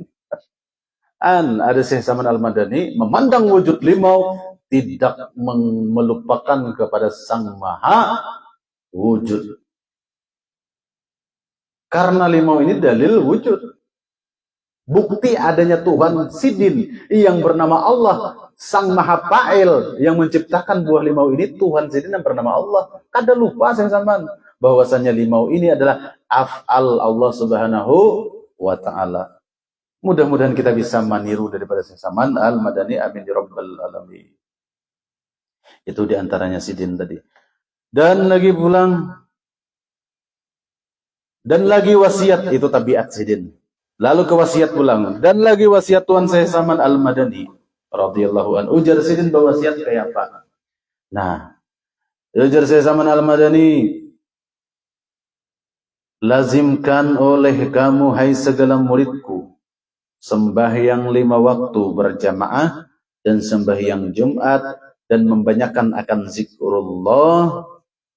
Ada Syekh Saman Al-Madani memandang wujud limau, tidak melupakan kepada Sang Maha Wujud. Karena limau ini dalil wujud. Bukti adanya Tuhan Sidin yang bernama Allah, Sang Maha Fa'il yang menciptakan buah limau ini, Tuhan Sidin yang bernama Allah. Kada lupa saya zaman bahwasanya limau ini adalah af'al Allah Subhanahu wa Ta'ala. Mudah-mudahan kita bisa meniru daripada Syekh Saman Al-Madani, amin ya rabbal alamin. Itu diantaranya Sidin tadi. Dan lagi wasiat, itu tabiat Sidin. Lalu ke wasiat pulang. Dan lagi wasiat Tuan Syekh Saman Al-Madani radhiyallahu anhu. Ujar Sidin berwasiat kayak apa? Nah, ujar Syekh Saman Al-Madani, lazimkan oleh kamu hai segala muridku sembahyang 5 waktu berjamaah dan sembahyang Jumat dan membanyakkan akan zikrullah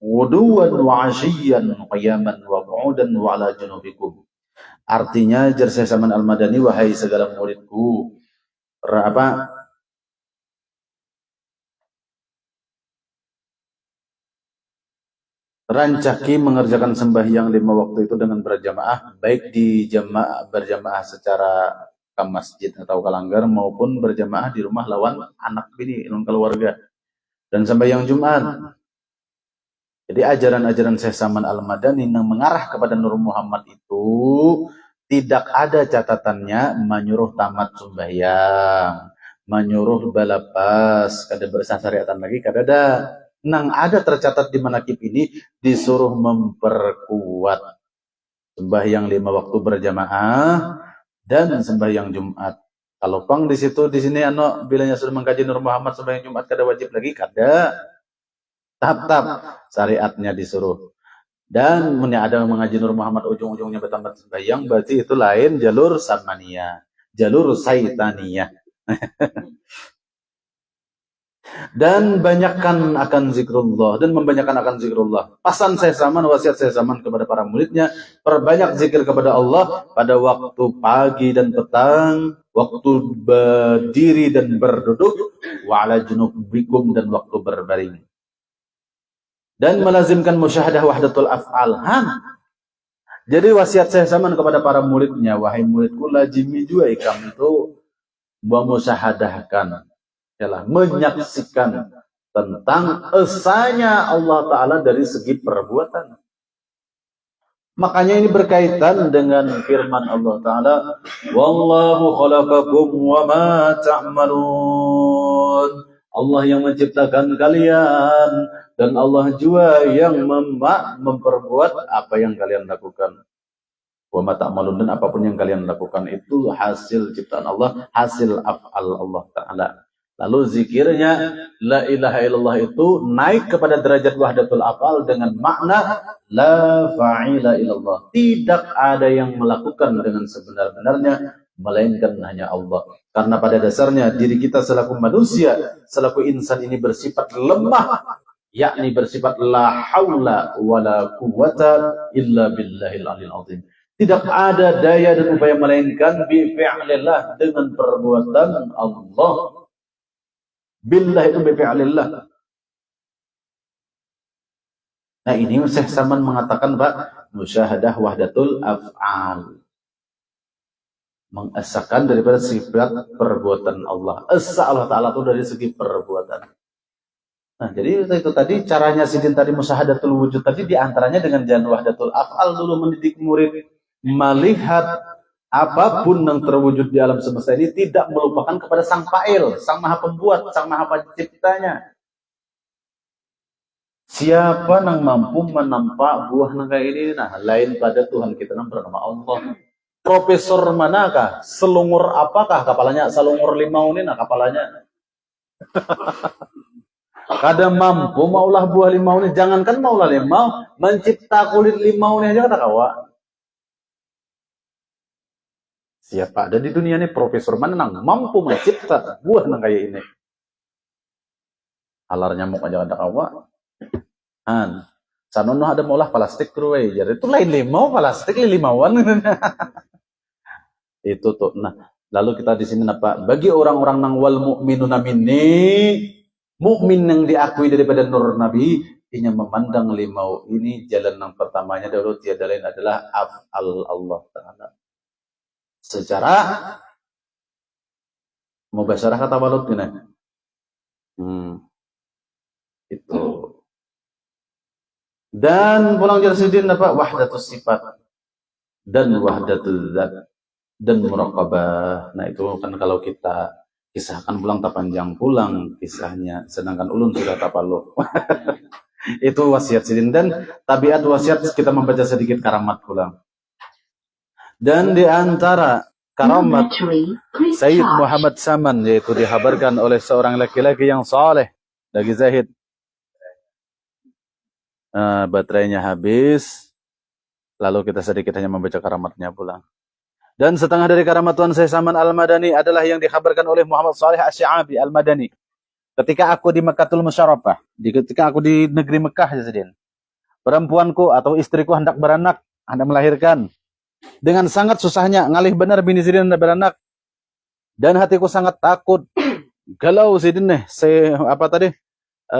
wuduwan wa asyiyan qiyaman wa qu'udan wa ala junubikum. Artinya jar Syekh Saman Al-Madani, wahai segala muridku, rancaki mengerjakan sembahyang 5 waktu itu dengan berjamaah, baik di berjamaah secara ke masjid atau ke langgar maupun berjamaah di rumah lawan anak bini, lawan keluarga, dan sembahyang Jumat. Jadi ajaran-ajaran Syekh Saman Al-Madani yang mengarah kepada Nur Muhammad itu tidak ada catatannya menyuruh tamat sembahyang, menyuruh balapas, kada bersyariatan lagi, kada ada. Nang ada tercatat di manakib ini disuruh memperkuat sembahyang 5 waktu berjamaah dan sembahyang Jumat. Kalau pang di sini bilanya sudah mengkaji Nur Muhammad sembahyang Jumat kada wajib lagi, kada. Tahap-tahap syariatnya disuruh. Dan punya ada mengaji Nur Muhammad ujung-ujungnya bertambah sembahyang, berarti itu lain jalur samaniyah, jalur saitaniyah. Dan banyakkan akan zikrullah, dan membanyakkan akan zikrullah. Pesan Syekh Saman, wasiat Syekh Saman kepada para muridnya, perbanyak zikir kepada Allah pada waktu pagi dan petang, waktu berdiri dan berduduk, wa ala junubikum, dan waktu berbaring. Dan melazimkan musyahadah wahdatul af'al. Jadi wasiat Syekh Saman kepada para muridnya, wahai muridku, lazimi juga kamu itu memusyahadahkan, ialah menyaksikan tentang esanya Allah Ta'ala dari segi perbuatan. Makanya ini berkaitan dengan firman Allah Ta'ala, wallahu khalaqakum wa ma ta'malun. Allah yang menciptakan kalian dan Allah juga yang memperbuat apa yang kalian lakukan. Wa ma ta'malun, dan apapun yang kalian lakukan itu hasil ciptaan Allah, hasil af'al Allah Ta'ala. Lalu zikirnya la ilaha illallah itu naik kepada derajat wahdatul af'al dengan makna la fa'ila illallah. Tidak ada yang melakukan dengan sebenar-benarnya melainkan hanya Allah. Karena pada dasarnya diri kita selaku manusia, selaku insan ini bersifat lemah, yakni bersifat la haula wala quwwata illa billahil aliyil azim. Tidak ada daya dan upaya melainkan bi fi'lillah, dengan perbuatan Allah. Billah itu bi fi'lillah. Nah, ini Syekh Saman mengatakan, Pak, musyahadah wahdatul af'al. Mengesahkan daripada sifat perbuatan Allah. Esa Allah Ta'ala itu dari segi perbuatan. Nah, jadi itu tadi caranya Sidin tadi musyahadatul wujud tadi diantaranya dengan jalan wahdatul af'al dulu, mendidik murid melihat apapun yang terwujud di alam semesta ini tidak melupakan kepada Sang Fa'il, Sang Maha Pembuat, Sang Maha Penciptanya. Siapa yang mampu menampak buah yang kayak ini? Nah, lain pada Tuhan kita yang bernama Allah. Profesor manakah? Selungur apakah kepalanya? Selungur limau ini nah kepalanya. Kada mampu maulah buah limau ini. Jangankan maulah limau, mencipta kulit limau ini aja kata kawa. Siapa ada di dunia ini profesor mana nang mampu mencipta buah nang kayak ini? Alar nyamuk aja kata kawa. Sanono ada maulah plastik kruwe. Jadi itu lain limau, plastik limauan. Itu tuh. Nah, lalu kita di sini apa? Bagi orang-orang nang wal mu'minuna minni, mukmin yang diakui daripada nur Nabi, ini memandang limau ini jalan yang pertamanya dahulu tiada lain adalah af'al Allah Ta'ala. secara mubasyarah kata balut gini. Itu. Dan pulang Jalsidin apa? Wahdatus sifat dan wahdatul zat dan muraqabah. Nah itu kan kalau kita kisahkan pulang tak panjang pulang kisahnya, sedangkan ulun sudah tapaluh. Itu wasiat Sidin dan tabiat wasiat kita membaca sedikit karamat pulang. Dan di antara karamat Sayyid Muhammad Saman yaitu dihabarkan oleh seorang laki-laki yang saleh, lagi zahid. Baterainya habis, lalu kita sedikit hanya membaca karamatnya pulang. Dan setengah dari karamat Tuan Syekh Saman Al-Madani adalah yang dikhabarkan oleh Muhammad Saleh Asy-Sya'abi Al-Madani. Ketika aku di Mekkatul Musyarrafah, ketika aku di negeri Mekah, Zaidin, perempuanku atau istriku hendak beranak, hendak melahirkan. Dengan sangat susahnya, ngalih benar bini Zaidin hendak beranak. Dan hatiku sangat takut. Galau Zaidin nih,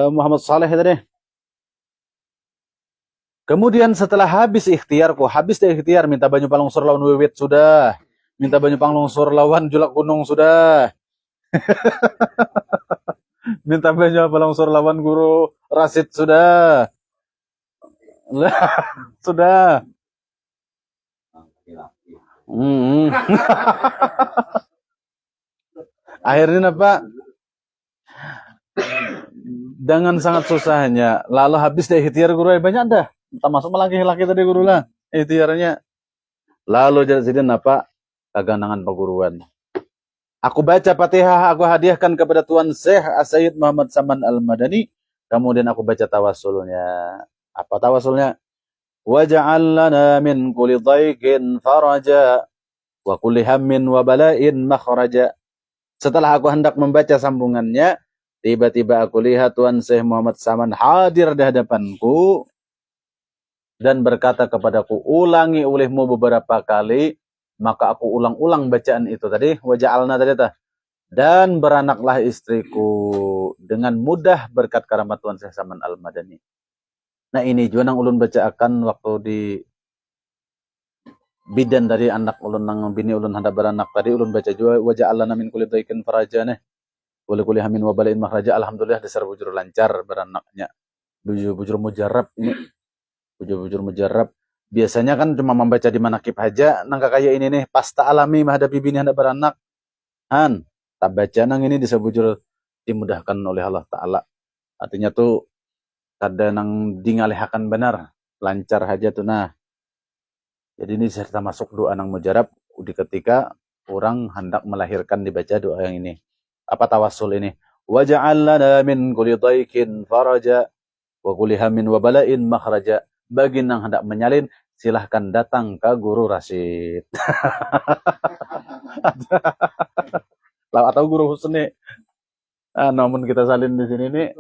Muhammad Saleh tadi. Kemudian setelah habis ikhtiarku, habis deh ikhtiar, minta banyu palongsor lawan wiwit sudah. Minta banyu palongsor lawan julak gunung sudah. Minta banyu palongsor lawan guru Rasid sudah. Sudah. Akhirnya apa? Dengan sangat susahnya, lalu habis deh ikhtiar guru banyak dah. Termasuk laki-laki tadi guru lah ikhtiarnya. Lalu Jalsidin apa? Kagandangan perguruan. Aku baca Fatihah, aku hadiahkan kepada Tuan Syekh Sayyid Muhammad Saman Al-Madani. Kemudian aku baca tawasulnya. Apa tawasulnya? Waj'al lana min kulli dhaiqin faraja wa kulli hammin wa bala'in makhraja. Setelah aku hendak membaca sambungannya, tiba-tiba aku lihat Tuan Syekh Muhammad Saman hadir di hadapanku dan berkata kepadaku, ulangi olehmu beberapa kali. Maka aku ulang-ulang bacaan itu tadi, waja'alna tadi tah. Dan beranaklah istriku dengan mudah berkat karamat Tuan Syekh Saman Al-Madani. Nah ini juga nang ulun bacakan waktu di bidan dari anak ulun nang bini ulun hendak beranak tadi, ulun baca juga waja'alna min kulli dhaiqin faraja nih. Boleh kuliah min wabalin mahraja. Alhamdulillah dasar bujur lancar beranaknya. Bujur mujarab ini. Bujur mujarab. Biasanya kan cuma membaca di manakib aja. Nang kayak ini nih. Pasta alami menghadapi bini hendak beranak. Tak baca nang ini bisa bujur dimudahkan oleh Allah Ta'ala. Artinya tuh kada nang dingalihkan benar. Lancar aja tuh nah. Jadi ini serta masuk doa nang mujarab. Di ketika orang hendak melahirkan dibaca doa yang ini. Apa tawasul ini? Waj'al lana min kulli dhaiqin faraja wa kulli hammin wa bala'in makhraja. Bagi yang hendak menyalin, silahkan datang ke Guru Rasid. Atau Guru Husni. Namun kita salin di sini nih.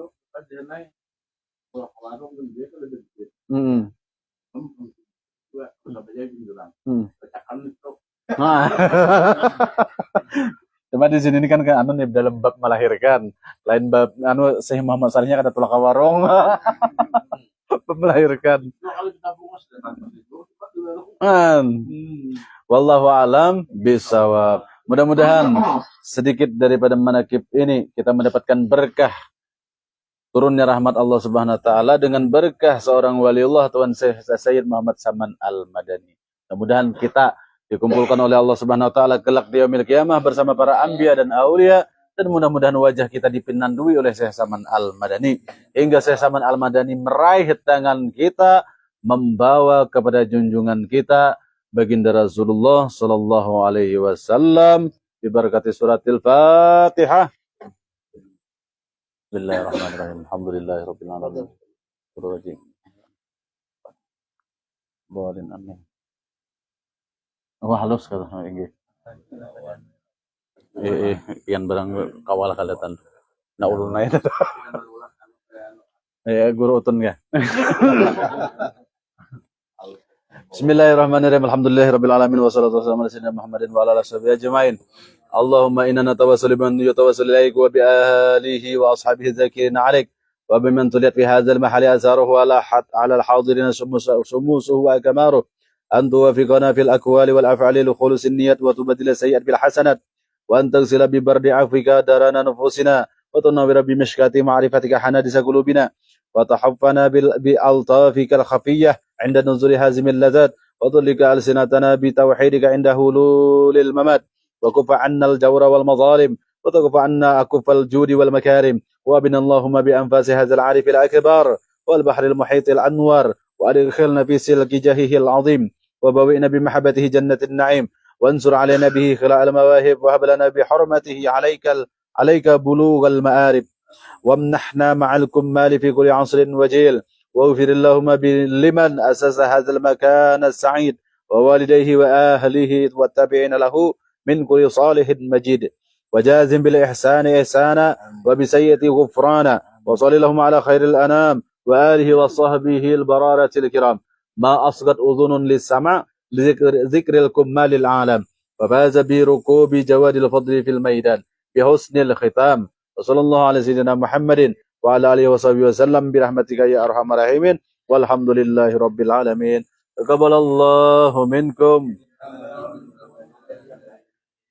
Cuma di sini kan nih dalam bab melahirkan, lain bab Syekh Muhammad Salihnya kata tulak warung. Melahirkan. Wallahu alam bisawab. Mudah-mudahan sedikit daripada manakib ini kita mendapatkan berkah turunnya rahmat Allah Subhanahu wa taala dengan berkah seorang waliullah Tuan Syekh Sayyid Muhammad Saman Al-Madani. Mudah-mudahan kita dikumpulkan oleh Allah Subhanahu wa taala kelak di yaumil qiyamah bersama para anbiya dan aulia. Dan mudah-mudahan wajah kita dipinandui oleh Syekh Saman Al-Madani. Hingga Syekh Saman Al-Madani meraih tangan kita, membawa kepada junjungan kita, baginda Rasulullah Sallallahu Alaihi Wasallam. Bibarakati suratil Fatihah. Bismillahirrahmanirrahim. Alhamdulillahirabbil alamin. Bismillahirrahmanirrahim. Boleh amin. Oh halus kata ini. Iyan barang kawal kalatan. Na ulun na ito. Guru utun ka. Bismillahirrahmanirrahim. Alhamdulillahirabbil alamin wassalatu wassalamu ala sayyidina Muhammadin wa ala alihi washabihi ajmain. Allahumma inna natawassalu biman yatawassalu ilaik wa bi alihi wa ashabihi dzakirina alaik wa biman tuliyat fi hadzal mahali azaruhu ala al-hadirin sumusuhu wa akamaruhu. أن توافقنا في الأقوال والأفعال لخلوص النية وتبدل السيئات بالحسنات وأن تغسل ببرد عفوك دارنا نفوسنا وتنور بمشكاة معرفتك حنادس قلوبنا وتحفنا بألطافك الخفية عند نزول هازم اللذات وطلق ألسنتنا بتوحيدك عند هلول الممات وكف عنا الجور والمظالم وتكف عنا أكف الجود والمكارم وابن اللهم بأنفاس هذا العارف الأكبر والبحر المحيط الأنوار وأدخلنا في سلك جهه العظيم وبوئنا بمحبته جنة النعيم وانصر علينا به خلاء المواهب وهب لنا بحرمته عليك بلوغ المآرب وامنحنا مع الكمال في كل عصر وجيل واغفر اللهم لمن أسس هذا المكان السعيد ووالديه وأهله والتابعين له من كل صالح مجيد وجازم بالإحسان إحسانا وبسيئة غفرانا وصل اللهم على خير الأنام وآله وصحبه البرارة الكرام ما أصغت أذن للسمع ذكر الكمال العالم وفاز بركوب جواد الفضل في الميدان بحسن الختام وصلى الله على سيدنا محمد وعلى آله وصحبه وسلم برحمتك يا أرحم الراحمين والحمد لله رب العالمين تقبل الله منكم